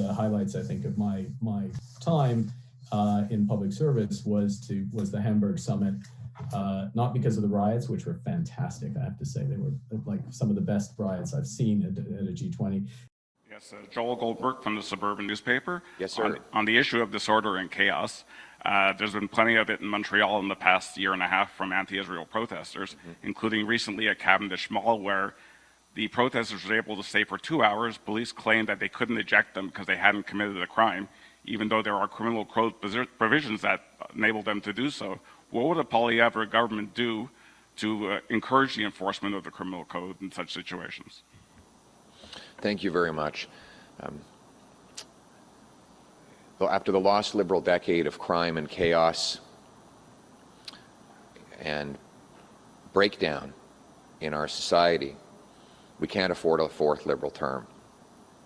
the highlights, I think, of my time in public service was the Hamburg summit. Not because of the riots, which were fantastic, I have to say. They were like some of the best riots I've seen at a G20. Yes, Joel Goldberg from the Suburban newspaper. Yes, sir. On the issue of disorder and chaos, there's been plenty of it in Montreal in the past year and a half from anti-Israel protesters, including recently at Cavendish Mall, where the protesters were able to stay for 2 hours. Police claimed that they couldn't eject them because they hadn't committed a crime, even though there are criminal code provisions that enable them to do so. What would a Poilievre government do to encourage the enforcement of the criminal code in such situations? Thank you very much. After the lost Liberal decade of crime and chaos and breakdown in our society, we can't afford a fourth Liberal term.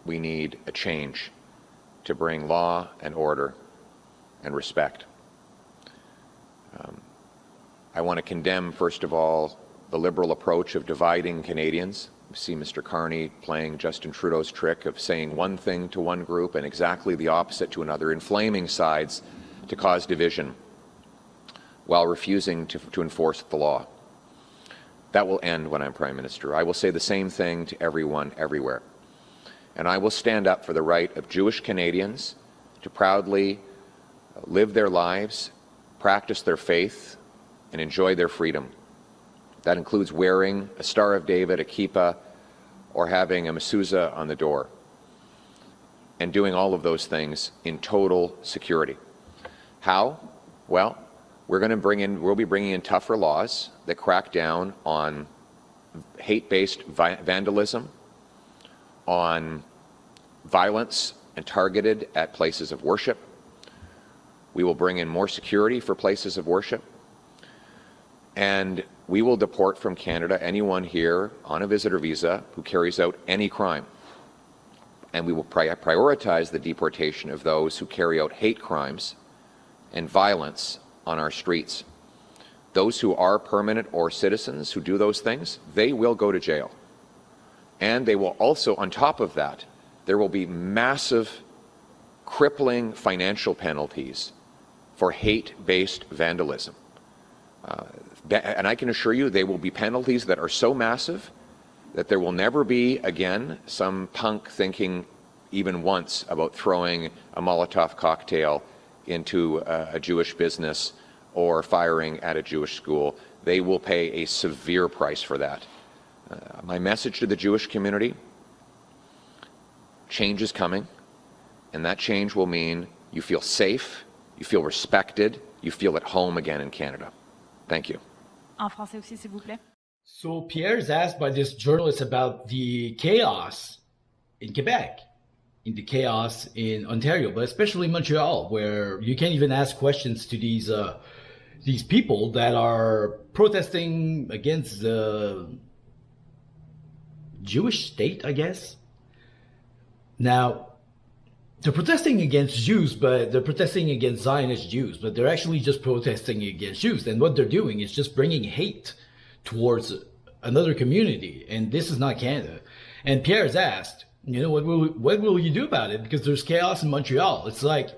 We need a change to bring law and order and respect. I want to condemn, first of all, the Liberal approach of dividing Canadians. We see Mr. Carney playing Justin Trudeau's trick of saying one thing to one group and exactly the opposite to another, inflaming sides to cause division while refusing to enforce the law. That will end when I'm Prime Minister. I will say the same thing to everyone, everywhere. And I will stand up for the right of Jewish Canadians to proudly live their lives, practice their faith, and enjoy their freedom. That includes wearing a Star of David, a kippah, or having a mezuzah on the door, and doing all of those things in total security. How? Well, we'll be bringing in tougher laws that crack down on hate-based vandalism, on violence and targeted at places of worship. We will bring in more security for places of worship. And we will deport from Canada anyone here on a visitor visa who carries out any crime. And we will prioritize the deportation of those who carry out hate crimes and violence on our streets. Those who are permanent or citizens who do those things, they will go to jail. And they will also, on top of that, there will be massive, crippling financial penalties for hate-based vandalism. And I can assure you they will be penalties that are so massive that there will never be, again, some punk thinking even once about throwing a Molotov cocktail into a Jewish business or firing at a Jewish school. They will pay a severe price for that. My message to the Jewish community, change is coming, and that change will mean you feel safe, you feel respected, you feel at home again in Canada. Thank you. En français aussi, s'il vous plaît. So Pierre is asked by this journalist about the chaos in Quebec, in the chaos in Ontario, but especially Montreal, where you can't even ask questions to these people that are protesting against the Jewish state, I guess. Now, they're protesting against Jews, but they're protesting against Zionist Jews, but they're actually just protesting against Jews. And what they're doing is just bringing hate towards another community. And this is not Canada. And Pierre is asked, what will you do about it? Because there's chaos in Montreal. It's like,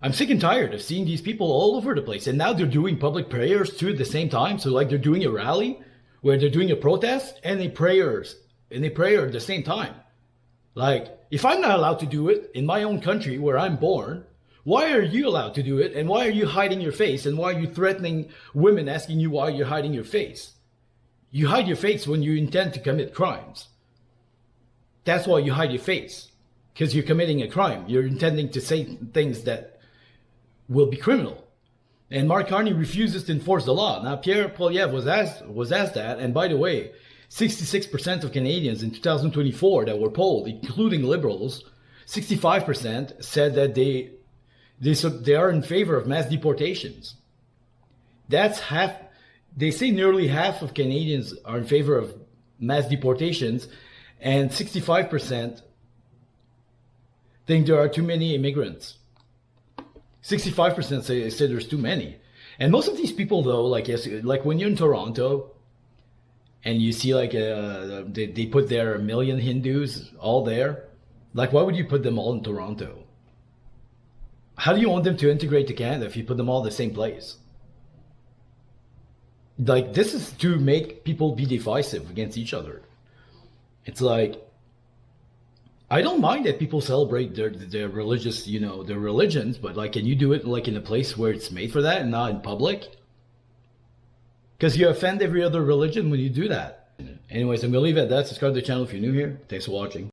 I'm sick and tired of seeing these people all over the place. And now they're doing public prayers too at the same time. So like they're doing a rally where they're doing a protest and a prayer at the same time. Like, if I'm not allowed to do it in my own country where I'm born, why are you allowed to do it? And why are you hiding your face? And why are you threatening women, asking you why you're hiding your face? You hide your face when you intend to commit crimes. That's why you hide your face. Because you're committing a crime. You're intending to say things that will be criminal. And Mark Carney refuses to enforce the law. Now, Pierre POILIEVRE was asked that. And by the way, 66% of Canadians in 2024 that were polled, including Liberals, 65% said that they are in favor of mass deportations. That's half. They say nearly half of Canadians are in favor of mass deportations, and 65% think there are too many immigrants. 65% say there's too many. And most of these people, though, like when you're in Toronto, and you see like they put their 1 million Hindus all there. Like, why would you put them all in Toronto? How do you want them to integrate to Canada if you put them all in the same place? Like, this is to make people be divisive against each other. It's like, I don't mind that people celebrate their religious, their religions, but like, can you do it like in a place where it's made for that and not in public? Because you offend every other religion when you do that. Anyways, I'm going to leave it at that. Subscribe to the channel if you're new here. Thanks for watching.